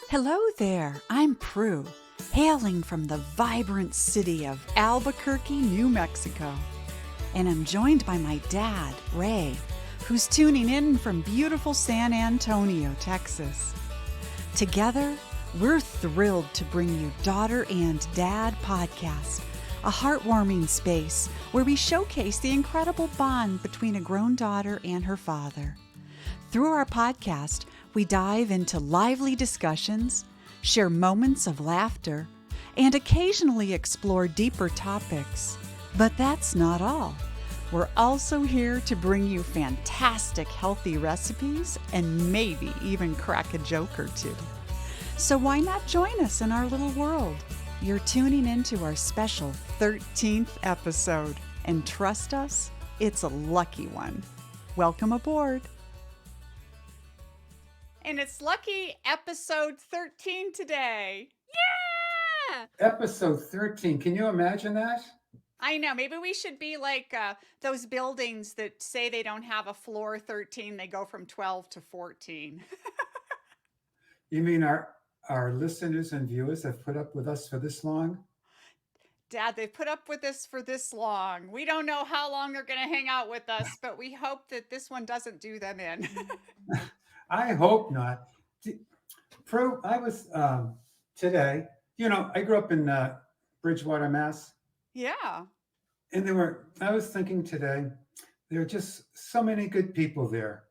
Hello there, I'm Pru, hailing from the vibrant city of Albuquerque, New Mexico. And I'm joined by my dad, Ray, who's tuning in from beautiful San Antonio, Texas. Together, we're thrilled to bring you Daughter and Dad Podcast, a heartwarming space where we showcase the incredible bond between a grown daughter and her father. Through our podcast, we dive into lively discussions, share moments of laughter, and occasionally explore deeper topics. But that's not all. We're also here to bring you fantastic healthy recipes and maybe even crack a joke or two. So why not join us in our little world? You're tuning into our special 13th episode, and trust us, it's a lucky one. Welcome aboard. And it's lucky episode 13 today. Yeah! Episode 13. Can you imagine that? I know. Maybe we should be like those buildings that say they don't have a floor 13. They go from 12 to 14. You mean our listeners and viewers have put up with us for this long? Dad, they've put up with this for this long. We don't know how long they're going to hang out with us, but we hope that this one doesn't do them in. I hope not. Prue, I was today, I grew up in Bridgewater, Mass. Yeah. And I was thinking today, there are just so many good people there.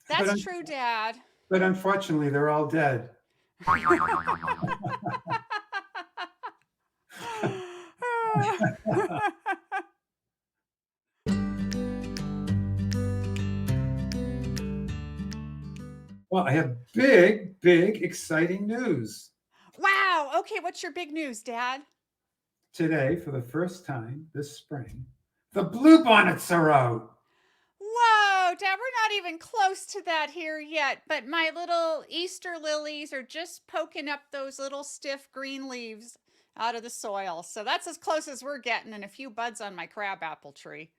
That's true, Dad. But unfortunately, they're all dead. Well, I have big, exciting news. Wow. Okay, what's your big news, Dad? Today, for the first time this spring, the bluebonnets are out. Whoa, Dad, we're not even close to that here yet, but my little Easter lilies are just poking up those little stiff green leaves out of the soil. So that's as close as we're getting, and a few buds on my crabapple tree.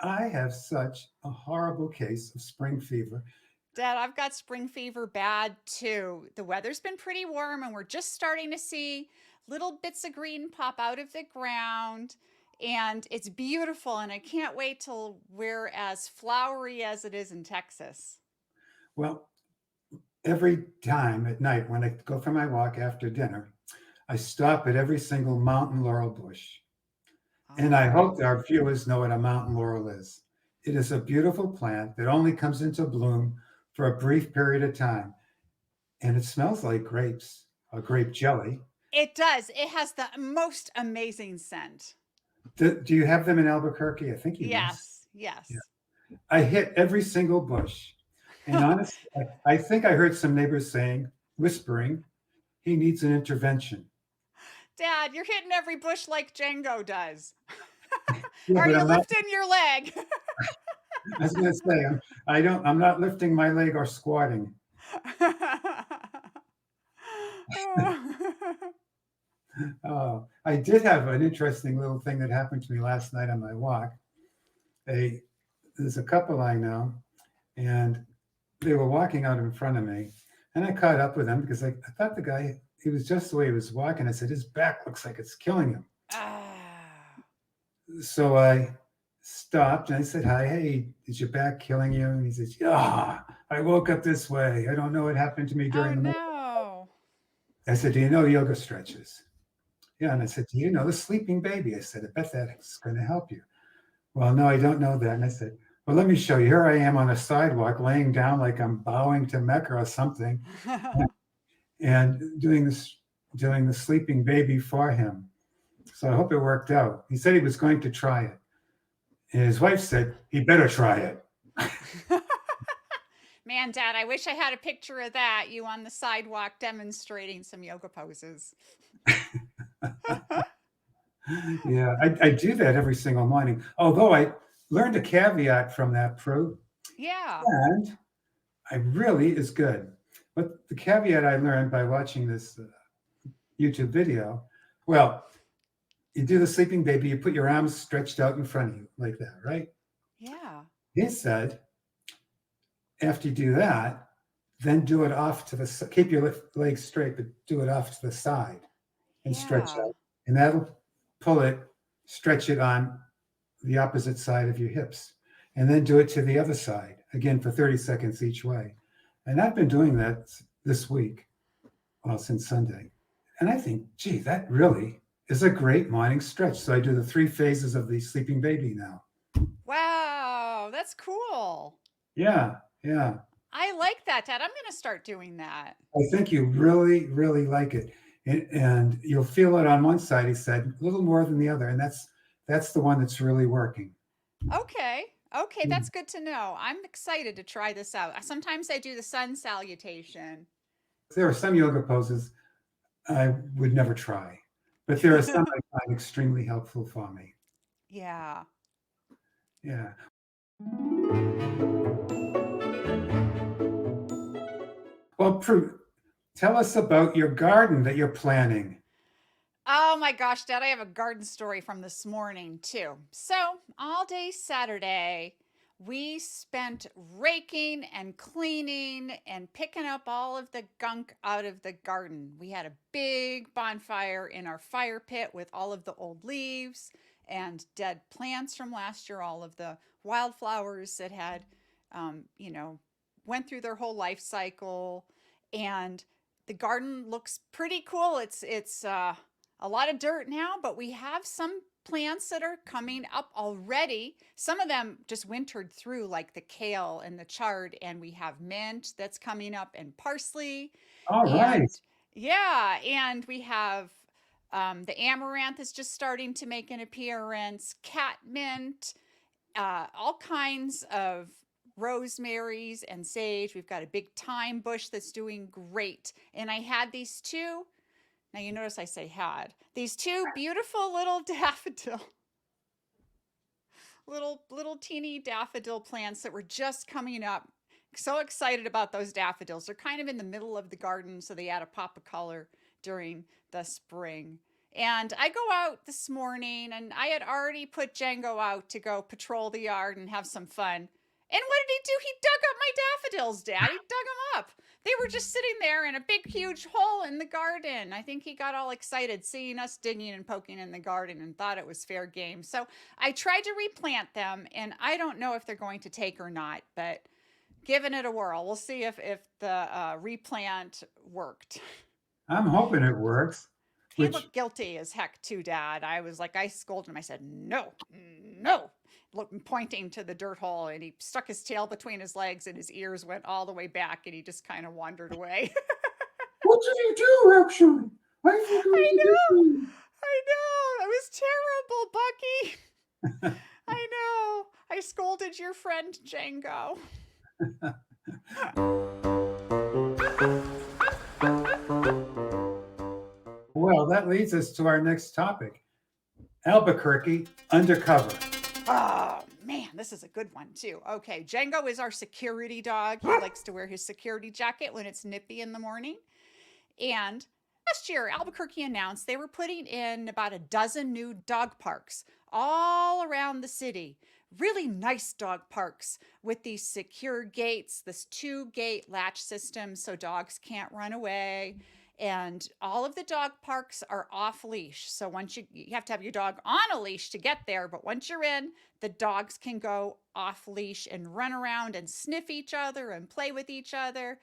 I have such a horrible case of spring fever. Dad, I've got spring fever bad too. The weather's been pretty warm, and we're just starting to see little bits of green pop out of the ground. And it's beautiful, and I can't wait till we're as flowery as it is in Texas. Well, every time at night when I go for my walk after dinner, I stop at every single mountain laurel bush. And I hope that our viewers know what a mountain laurel is. It is a beautiful plant that only comes into bloom for a brief period of time. And it smells like grapes, or grape jelly. It does. It has the most amazing scent. Do you have them in Albuquerque? I think you do. Yes. Yeah. I hit every single bush. And honestly, I think I heard some neighbors whispering, he needs an intervention. Dad, you're hitting every bush like Jengo does. Yeah, Are you lifting your leg? I was going to say, I'm not lifting my leg or squatting. Oh, I did have an interesting little thing that happened to me last night on my walk. There's a couple I know, and they were walking out in front of me, and I caught up with them because I thought the guy, he was just the way he was walking. I said, his back looks like it's killing him. So I stopped and I said, hi, hey, is your back killing you? And he says, yeah, I woke up this way. I don't know what happened to me during the morning. No. I said, do you know yoga stretches? Yeah, and I said, do you know the sleeping baby? I said, I bet that's going to help you. Well, no, I don't know that. And I said, well, let me show you. Here I am on a sidewalk laying down like I'm bowing to Mecca or something and doing the sleeping baby for him. So I hope it worked out. He said he was going to try it. And his wife said, he better try it. Man, Dad, I wish I had a picture of that, you on the sidewalk demonstrating some yoga poses. Yeah, I do that every single morning. Although I learned a caveat from that, Pru. Yeah. And I really is good. But the caveat I learned by watching this YouTube video, well, you do the sleeping baby, you put your arms stretched out in front of you like that, right? Yeah. He said, after you do that, then do it off to the keep your legs straight, but do it off to the side and stretch Yeah. out. And that'll pull it, stretch it on the opposite side of your hips. And then do it to the other side, again for 30 seconds each way. And I've been doing that this week, well, since Sunday. And I think, gee, that really is a great morning stretch. So I do the 3 phases of the sleeping baby now. Wow, that's cool. Yeah, yeah. I like that, Dad. I'm going to start doing that. I think you really, really like it. And you'll feel it on one side, he said, a little more than the other. And that's the one that's really working. Okay. Okay, that's good to know. I'm excited to try this out. Sometimes I do the sun salutation. There are some yoga poses I would never try, but there are some I find extremely helpful for me. Yeah. Yeah. Well, Pru, tell us about your garden that you're planning. Oh my gosh, Dad, I have a garden story from this morning too. So, all day Saturday, we spent raking and cleaning and picking up all of the gunk out of the garden. We had a big bonfire in our fire pit with all of the old leaves and dead plants from last year, all of the wildflowers that had, you know, went through their whole life cycle. And the garden looks pretty cool. It's a lot of dirt now, but we have some plants that are coming up already. Some of them just wintered through, like the kale and the chard, and we have mint that's coming up and parsley. All right. And yeah, and we have the amaranth is just starting to make an appearance, catmint, all kinds of rosemaries and sage. We've got a big thyme bush that's doing great. And I had these two, now you notice I say had, these two beautiful little daffodil, little teeny daffodil plants that were just coming up. So excited about those daffodils. They're kind of in the middle of the garden, so they add a pop of color during the spring. And I go out this morning and I had already put Jengo out to go patrol the yard and have some fun. And what did he do? He dug up my daffodils, Dad. He dug them up. They were just sitting there in a big, huge hole in the garden. I think he got all excited seeing us digging and poking in the garden and thought it was fair game. So I tried to replant them, and I don't know if they're going to take or not, but giving it a whirl. We'll see if the replant worked. I'm hoping it works. He looked guilty as heck too, Dad. I was like, I scolded him. I said, no, no. Pointing to the dirt hole, and he stuck his tail between his legs and his ears went all the way back, and he just kind of wandered away. What did you do, actually? I know. It was terrible, Bucky. I know. I scolded your friend, Jengo. Well, that leads us to our next topic, Albuquerque Undercover. Oh, man, this is a good one, too. Okay, Jengo is our security dog. He likes to wear his security jacket when it's nippy in the morning. And last year, Albuquerque announced they were putting in about a dozen new dog parks all around the city. Really nice dog parks with these secure gates, this 2-gate latch system so dogs can't run away. And all of the dog parks are off leash. So once you have to have your dog on a leash to get there, but once you're in, the dogs can go off leash and run around and sniff each other and play with each other.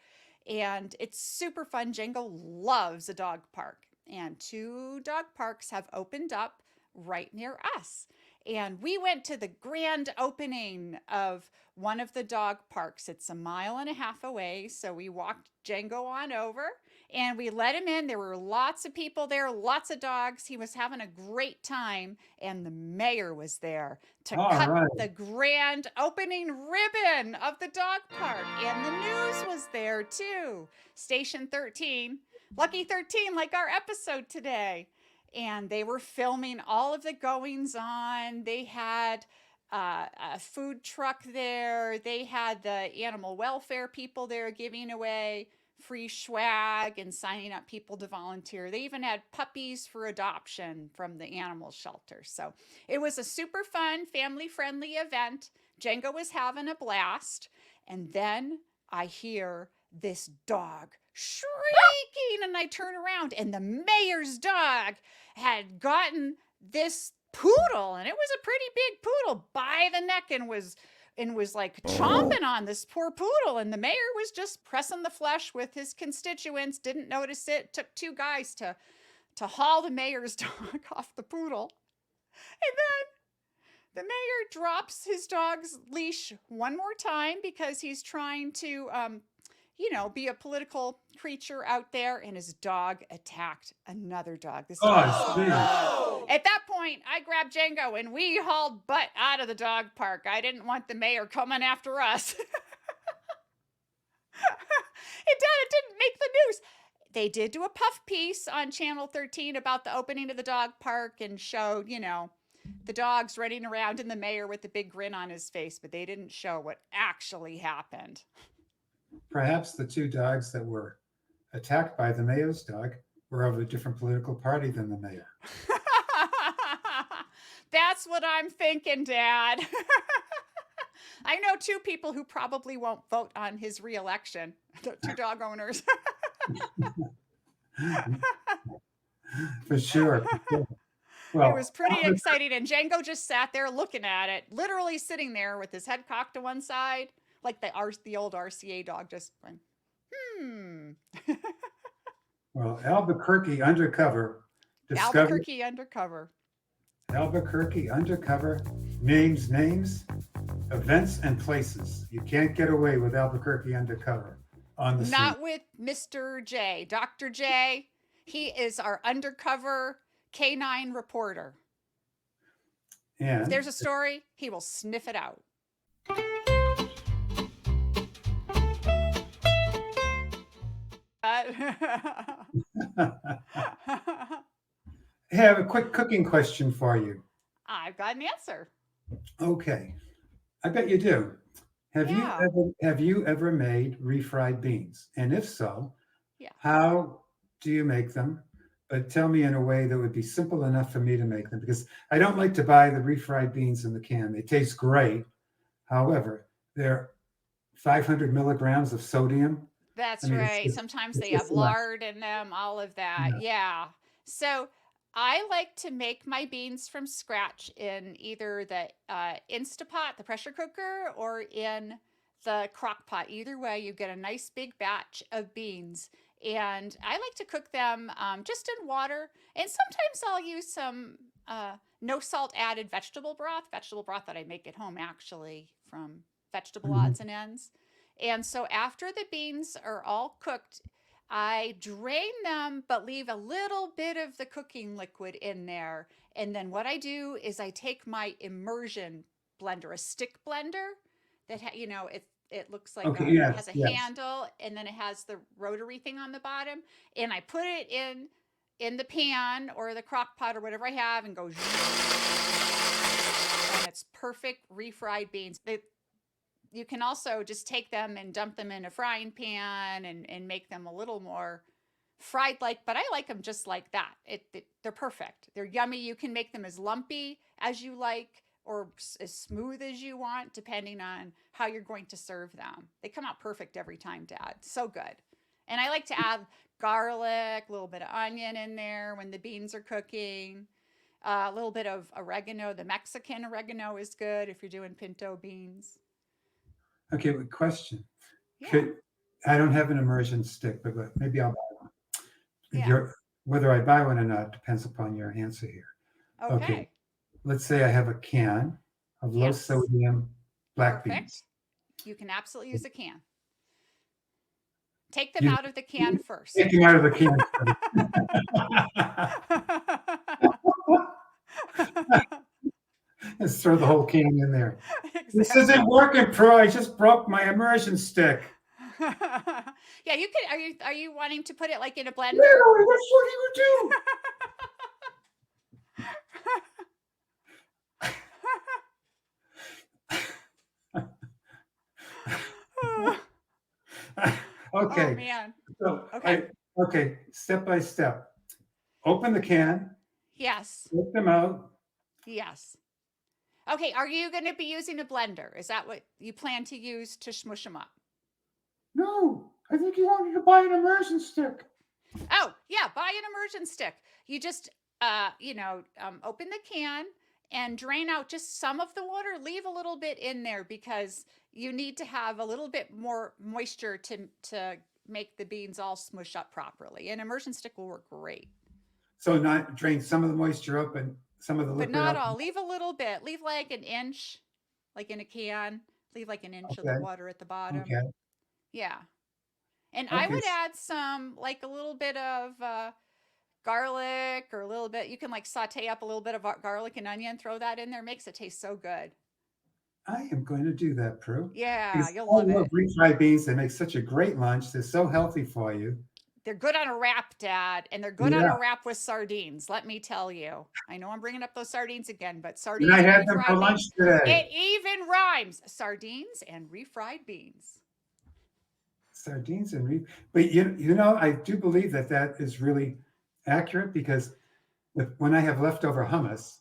And it's super fun. Jengo loves a dog park. And 2 dog parks have opened up right near us. And we went to the grand opening of one of the dog parks. It's a 1.5 miles away. So we walked Jengo on over and we let him in. There were lots of people there, lots of dogs. He was having a great time. And the mayor was there to cut the grand opening ribbon of the dog park. And the news was there too. Station 13, Lucky 13, like our episode today. And they were filming all of the goings on. They had a food truck there. They had the animal welfare people there giving away free swag and signing up people to volunteer. They even had puppies for adoption from the animal shelter. So it was a super fun, family-friendly event. Jengo was having a blast. And then I hear this dog shrieking, and I turn around, and the mayor's dog had gotten this poodle, and it was a pretty big poodle, by the neck, and was like chomping on this poor poodle, and the mayor was just pressing the flesh with his constituents, didn't notice it. Took two guys to haul the mayor's dog off the poodle. And then the mayor drops his dog's leash one more time because he's trying to be a political creature out there, and his dog attacked another dog. This Oh, At that point, I grabbed Jengo and we hauled butt out of the dog park. I didn't want the mayor coming after us. It didn't make the news. They did do a puff piece on Channel 13 about the opening of the dog park and showed, the dogs running around and the mayor with the big grin on his face, but they didn't show what actually happened. perhaps the two dogs that were attacked by the mayor's dog were of a different political party than the mayor. That's what I'm thinking, Dad. I know two people who probably won't vote on his reelection. Two dog owners. For sure. Well, it was pretty exciting, and Jengo just sat there looking at it, literally sitting there with his head cocked to one side, like the old RCA dog, just going, well, Albuquerque Undercover discovered Albuquerque Undercover. Albuquerque Undercover names, events, and places. You can't get away with Albuquerque Undercover on the Not scene. with Mr. J. Dr. J. He is our undercover canine reporter. And If there's a story, he will sniff it out. I have a quick cooking question for you. I've got an answer. Okay. I bet you do. Have you ever made refried beans? And if so, Yeah. how do you make them? But tell me in a way that would be simple enough for me to make them, because I don't like to buy the refried beans in the can. They taste great. However, they're 500 milligrams of sodium. That's I mean, right. Sometimes they have lard in them, all of that. Yeah. So I like to make my beans from scratch in either the Instapot, the pressure cooker, or in the crock pot. Either way, you get a nice big batch of beans. And I like to cook them just in water. And sometimes I'll use some no salt added vegetable broth that I make at home actually from vegetable odds and ends. And so after the beans are all cooked, I drain them, but leave a little bit of the cooking liquid in there. And then what I do is I take my immersion blender, a stick blender that, it looks like it has a handle, and then it has the rotary thing on the bottom. And I put it in the pan or the crock pot or whatever I have and go, and it's perfect refried beans. You can also just take them and dump them in a frying pan and make them a little more fried like, but I like them just like that. They're perfect. They're yummy. You can make them as lumpy as you like or as smooth as you want, depending on how you're going to serve them. They come out perfect every time, Dad. So good. And I like to add garlic, a little bit of onion in there when the beans are cooking. A little bit of oregano. The Mexican oregano is good if you're doing pinto beans. Okay, but question. Yeah. I don't have an immersion stick, but maybe I'll buy one. Yeah. Whether I buy one or not depends upon your answer here. Okay. Let's say I have a can of low sodium black beans. You can absolutely use a can. Take them out of the can first. Take them out of the can first. Let's throw the whole can in there. Exactly. This isn't working, Pru. I just broke my immersion stick. Yeah, you can. Are you wanting to put it like in a blender? No, that's what you would do. Okay. Oh man. So, okay. Step by step. Open the can. Yes. Take them out. Yes. Okay. Are you going to be using a blender? Is that what you plan to use to smush them up? No, I think you wanted to buy an immersion stick. Oh, yeah, buy an immersion stick. You just, open the can and drain out just some of the water. Leave a little bit in there because you need to have a little bit more moisture to make the beans all smush up properly. An immersion stick will work great, So not drain some of the moisture up and some of the but liquid not up. all. Leave a little bit. Leave like an inch, like in a can. Leave like an inch of the Okay. water at the bottom. Okay. Yeah. And I Okay. would add some, like a little bit of garlic or a little bit. You can like saute up a little bit of garlic and onion, throw that in there, makes it taste so good. I am going to do that, Prue. Yeah, Because you'll I love love it. refried beans. They make such a great lunch. They're so healthy for you. They're good on a wrap, Dad, and they're good on Yeah. a wrap with sardines. Let me tell you. I know I'm bringing up those sardines again, but And I sardines and had them for refried lunch beans, today. it even rhymes. Sardines and refried beans. Sardines and but you know, I do believe that that is really accurate because when I have leftover hummus,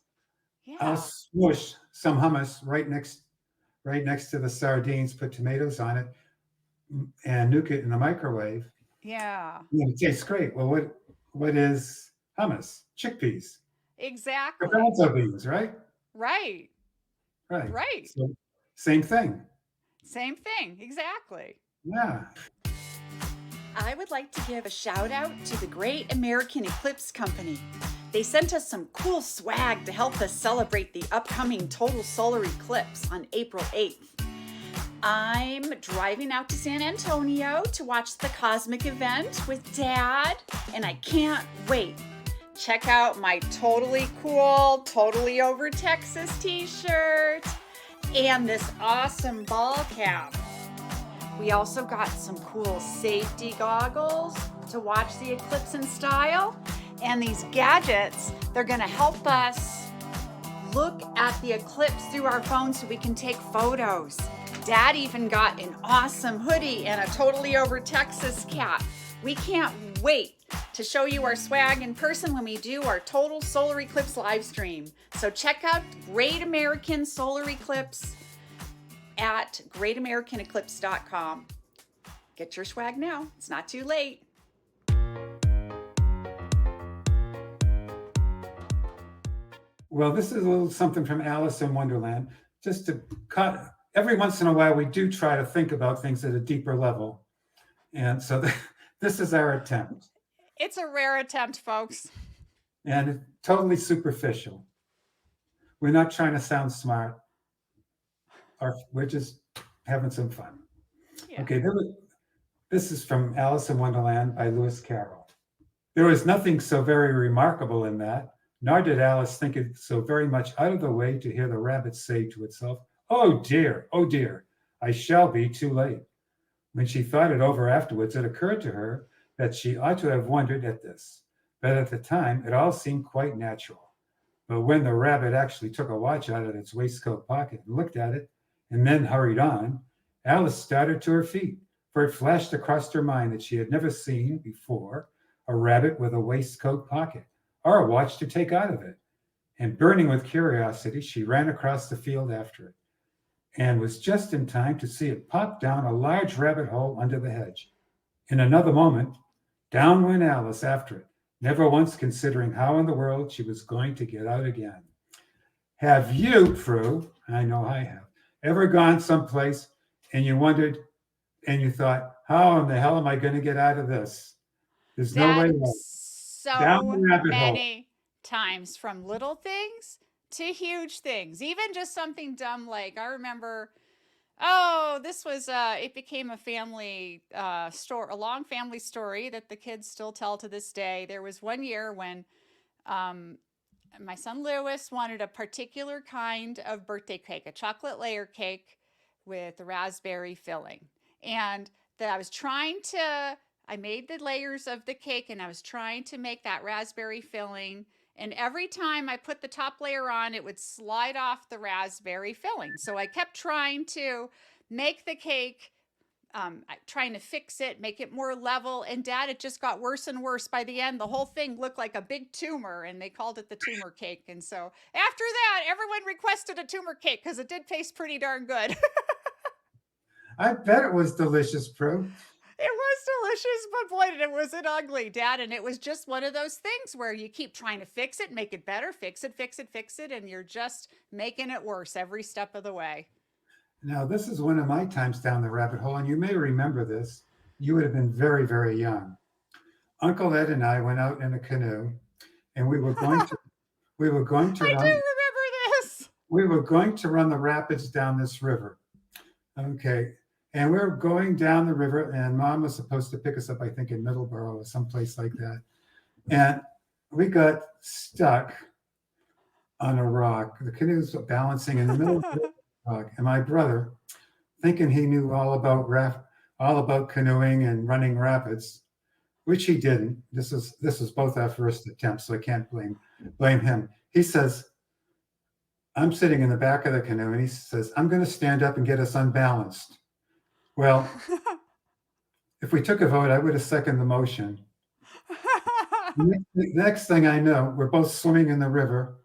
I'll Yeah, smush some hummus right next to the sardines, put tomatoes on it, and nuke it in the microwave. yeah, And it tastes great. Well, what is hummus? Chickpeas, exactly. garbanzo beans, right? Right, Right. right. So same thing. Same thing, exactly. Yeah. I would like to give a shout out to the Great American Eclipse Company. They sent us some cool swag to help us celebrate the upcoming total solar eclipse on April 8th. I'm driving out to San Antonio to watch the cosmic event with Dad, and I can't wait. Check out my totally cool, totally over Texas t-shirt and this awesome ball cap. We also got some cool safety goggles to watch the eclipse in style. And these gadgets, they're gonna help us look at the eclipse through our phones so we can take photos. Dad even got an awesome hoodie and a totally over Texas cap. We can't wait to show you our swag in person when we do our total solar eclipse live stream. So check out Great American Solar Eclipse at greatamericaneclipse.com. Get your swag now. It's not too late. Well, this is a little something from Alice in Wonderland. Just to cut every once in a while, we do try to think about things at a deeper level. And so this is our attempt. It's a rare attempt, folks. And it's totally superficial. We're not trying to sound smart, or we're just having some fun. Yeah. Okay, this is from Alice in Wonderland by Lewis Carroll. There was nothing so very remarkable in that, nor did Alice think it so very much out of the way to hear the rabbit say to itself, oh dear, I shall be too late. When she thought it over afterwards, it occurred to her that she ought to have wondered at this, but at the time it all seemed quite natural. But when the rabbit actually took a watch out of its waistcoat pocket and looked at it, and then hurried on, Alice started to her feet, for it flashed across her mind that she had never seen before a rabbit with a waistcoat pocket, or a watch to take out of it. And burning with curiosity, she ran across the field after it, and was just in time to see it pop down a large rabbit hole under the hedge. In another moment, down went Alice after it, never once considering how in the world she was going to get out again. Have you, Prue, I know I have, ever gone someplace and you wondered and you thought, how in the hell am I going to get out of this? There's no way Dad, out. Down so the rabbit hole. many times, from little things to huge things, even just something dumb like I remember. Oh, this was it became a family story, a long family story that the kids still tell to this day. There was one year when um, my son Lewis wanted a particular kind of birthday cake, a chocolate layer cake with raspberry filling. And that I was trying to, I made the layers of the cake and I was trying to make that raspberry filling. And every time I put the top layer on, it would slide off the raspberry filling. So I kept trying to make the cake, trying to fix it, make it more level. And Dad, it just got worse and worse. By the end, the whole thing looked like a big tumor, and they called it the tumor cake. And so after that, everyone requested a tumor cake because it did taste pretty darn good. I bet it was delicious, Prue. It was delicious, but boy, it wasn't ugly, Dad. And it was just one of those things where you keep trying to fix it, make it better, fix it, fix it, fix it, and you're just making it worse every step of the way. Now, this is one of my times down the rabbit hole, and you may remember this. You would have been very, very young. Uncle Ed and I went out in a canoe, and we were going to I do run remember this. we were going to run the rapids down this river. Okay. And we were going down the river, and Mom was supposed to pick us up, I think, in Middleborough or someplace like that. And we got stuck on a rock. The canoe was balancing in the middle of the rock. And my brother, thinking he knew all about canoeing and running rapids, which he didn't. This was both our first attempts, so I can't blame him. He says, I'm sitting in the back of the canoe, and he says, I'm going to stand up and get us unbalanced. Well, if we took a vote, I would have seconded the motion. Next thing I know, we're both swimming in the river,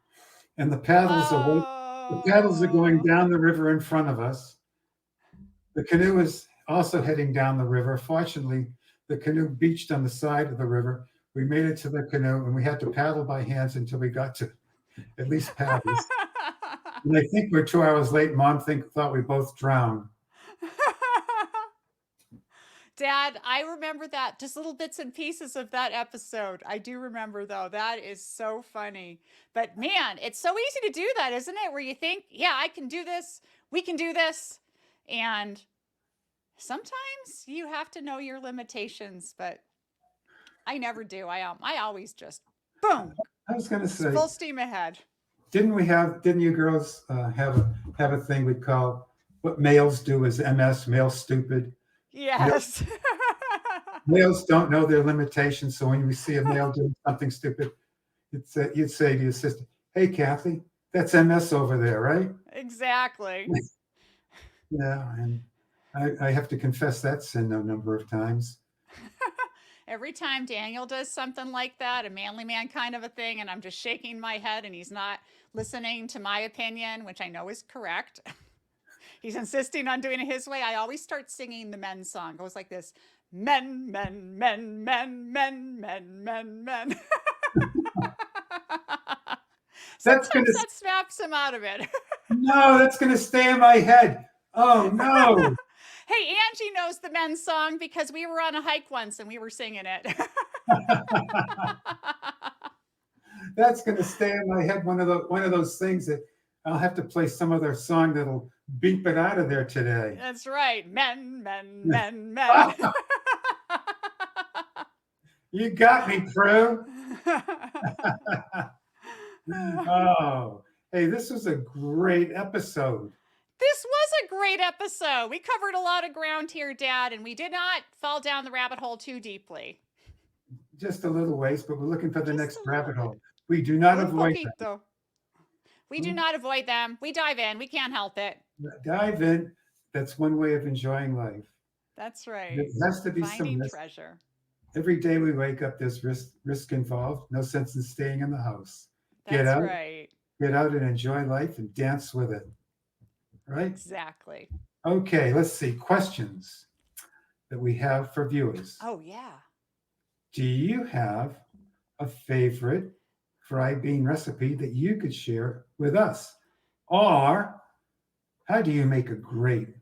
and the paddles are going down the river in front of us. The canoe is also heading down the river. Fortunately, the canoe beached on the side of the river. We made it to the canoe, and we had to paddle by hands until we got to at least paddles. And I think we're 2 hours late. Mom thought we both drowned. Dad, I remember that. Just little bits and pieces of that episode. I do remember, though. That is so funny. But man, it's so easy to do that, isn't it? Where you think, yeah, I can do this. We can do this. And sometimes you have to know your limitations, but I never do. I always just, boom. I was going to say, full steam ahead. Didn't you girls have a thing we call what males do is MS, male stupid? Yes. Males don't know their limitations, so when you see a male doing something stupid, you'd say to your sister, hey, Kathy, that's MS over there, right? Exactly. Yeah, and I have to confess that sin a number of times. Every time Daniel does something like that, a manly man kind of a thing, and I'm just shaking my head and he's not listening to my opinion, which I know is correct. He's insisting on doing it his way. I always start singing the men's song. It goes like this: men, men, men, men, men, men, men, men. Sometimes that snaps him out of it. No, that's going to stay in my head. Oh, no. Hey, Angie knows the men's song because we were on a hike once and we were singing it. That's going to stay in my head. One of those things that I'll have to play some other song that'll beep it out of there today. That's right. Men, men, men, men. You got me, Pru. Oh, hey, this was a great episode. This was a great episode. We covered a lot of ground here, Dad, and we did not fall down the rabbit hole too deeply. Just a little ways, but we're looking for the next rabbit hole. We do not avoid them. Though. We do not avoid them. We dive in. We can't help it. Dive in. That's one way of enjoying life. That's right. It has to be finding some risk. Treasure. Every day we wake up, there's risk involved. No sense in staying in the house. That's right. Get out and enjoy life and dance with it. Right? Exactly. Okay, let's see. Questions that we have for viewers. Oh, yeah. Do you have a favorite fried bean recipe that you could share with us? Or how do you make a great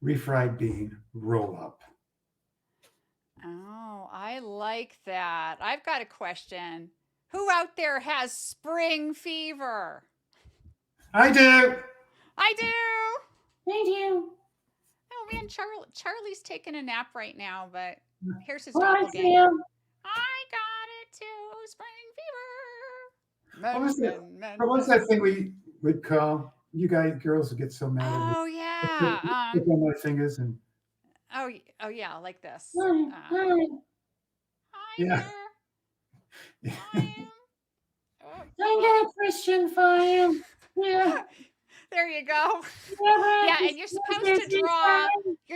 refried bean roll-up? Oh, I like that. I've got a question. Who out there has spring fever? I do. I do. I do. Oh, man, Charlie's taking a nap right now, but here's his doppelganger. I got it too, spring fever. What was that thing we would call? You girls would get so mad at me. Oh, yeah. Stick on my fingers and. Oh, yeah, like this. Yeah. I got a question for you. Yeah. There you go. Yeah, and you're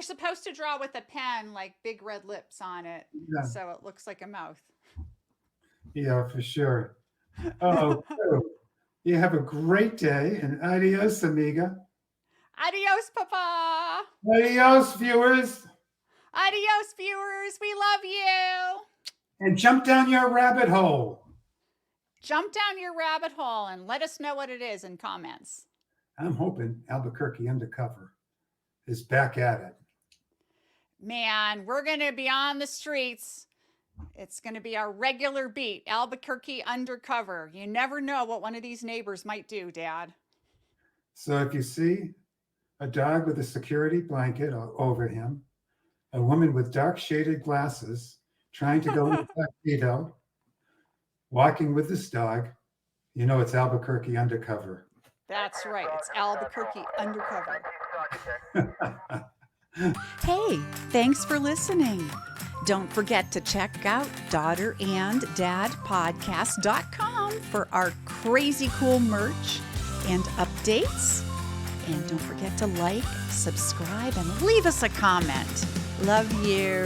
supposed to draw with a pen like big red lips on it, so it looks like a mouth. Yeah, for sure. Oh, you have a great day, and adios, amiga. Adios, Papa. Adios, viewers. Adios, viewers. We love you. And jump down your rabbit hole. Jump down your rabbit hole and let us know what it is in comments. I'm hoping Albuquerque Undercover is back at it. Man, we're going to be on the streets. It's going to be our regular beat, Albuquerque Undercover. You never know what one of these neighbors might do, Dad. So if you see a dog with a security blanket over him, a woman with dark shaded glasses trying to go into tuxedo, walking with this dog, you know it's Albuquerque Undercover. That's right. It's Albuquerque Undercover. Hey, thanks for listening. Don't forget to check out daughterandadpodcast.com for our crazy cool merch and updates. And don't forget to like, subscribe, and leave us a comment. Love you.